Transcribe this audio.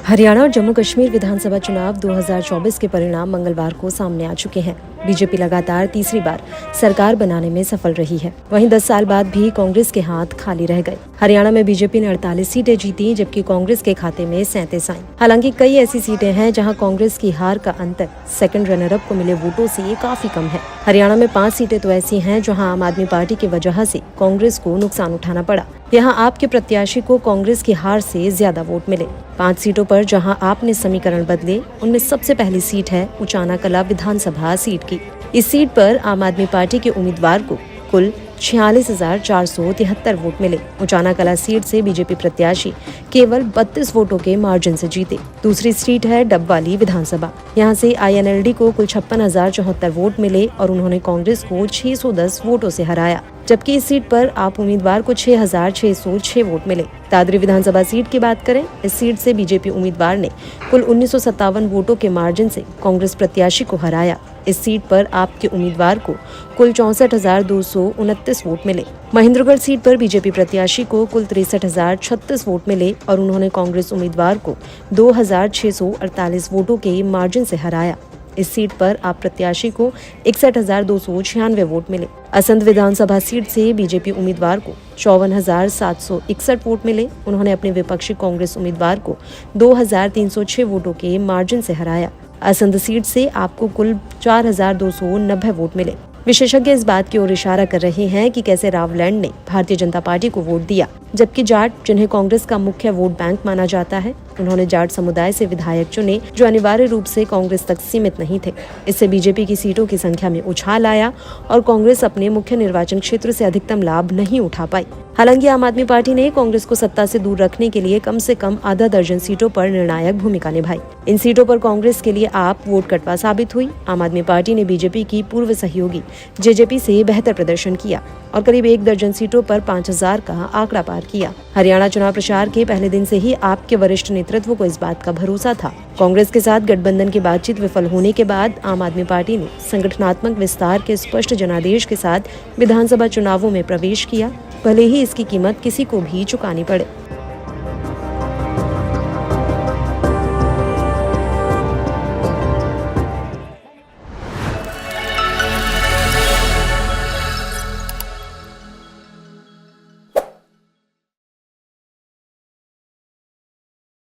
हरियाणा और जम्मू कश्मीर विधानसभा चुनाव 2024 के परिणाम मंगलवार को सामने आ चुके हैं। बीजेपी लगातार तीसरी बार सरकार बनाने में सफल रही है। वहीं 10 साल बाद भी कांग्रेस के हाथ खाली रह गए। हरियाणा में बीजेपी ने 48 सीटें जीती, जबकि कांग्रेस के खाते में 37 आई। हालांकि कई ऐसी सीटें हैं जहां कांग्रेस की हार का अंतर सेकंड रनर अप को मिले वोटों से काफी कम है। हरियाणा में 5 सीटें तो ऐसी हैं जहां आम आदमी पार्टी की वजह से कांग्रेस को नुकसान उठाना पड़ा। यहाँ आपके प्रत्याशी को कांग्रेस की हार से ज्यादा वोट मिले। 5 सीटों पर जहां आपने समीकरण बदले, उनमें सबसे पहली सीट है उचाना कला विधानसभा सीट की। इस सीट पर आम आदमी पार्टी के उम्मीदवार को कुल 46,473 वोट मिले। उचाना कला सीट से बीजेपी प्रत्याशी केवल 32 वोटों के मार्जिन से जीते। दूसरी सीट है डबवाली विधानसभा। यहां से आईएनएलडी को कुल 56,074 वोट मिले और उन्होंने कांग्रेस को 610 वोटों से हराया, जबकि इस सीट पर आप उम्मीदवार को 6,606 वोट मिले। दादरी विधानसभा सीट की बात करें, इस सीट से बीजेपी उम्मीदवार ने कुल 1957 वोटों के मार्जिन से कांग्रेस प्रत्याशी को हराया। इस सीट पर आपके उम्मीदवार को कुल 64,229 वोट मिले। महेंद्रगढ़ सीट पर बीजेपी प्रत्याशी को कुल 63,036 वोट मिले और उन्होंने कांग्रेस उम्मीदवार को 2,648 वोटों के मार्जिन से हराया। इस सीट पर आप प्रत्याशी को 61,296 वोट मिले। असंध विधानसभा सीट से बीजेपी उम्मीदवार को 54,761 वोट मिले। उन्होंने अपने विपक्षी कांग्रेस उम्मीदवार को 2,306 वोटों के मार्जिन से हराया। असंध सीट से आपको कुल 4,290 वोट मिले। विशेषज्ञ इस बात की ओर इशारा कर रहे हैं कि कैसे रावलैंड ने भारतीय जनता पार्टी को वोट दिया, जबकि जाट, जिन्हें कांग्रेस का मुख्य वोट बैंक माना जाता है, उन्होंने जाट समुदाय से विधायक चुने, जो अनिवार्य रूप से कांग्रेस तक सीमित नहीं थे। इससे बीजेपी की सीटों की संख्या में उछाल आया और कांग्रेस अपने मुख्य निर्वाचन क्षेत्र से अधिकतम लाभ नहीं उठा पाई। हालांकि आम आदमी पार्टी ने कांग्रेस को सत्ता से दूर रखने के लिए कम से कम आधा दर्जन सीटों पर निर्णायक भूमिका निभाई। इन सीटों पर कांग्रेस के लिए आप वोट कटवा साबित हुई। आम आदमी पार्टी ने बीजेपी की पूर्व सहयोगी जेजेपी से बेहतर प्रदर्शन किया और करीब 1 दर्जन सीटों पर 5,000 का आंकड़ा पार किया। हरियाणा चुनाव प्रचार के पहले दिन से ही आपके वरिष्ठ नेतृत्व को इस बात का भरोसा था। कांग्रेस के साथ गठबंधन की बातचीत विफल होने के बाद आम आदमी पार्टी ने संगठनात्मक विस्तार के स्पष्ट जनादेश के साथ विधानसभा चुनावों में प्रवेश किया, भले ही इसकी कीमत किसी को भी चुकानी पड़े।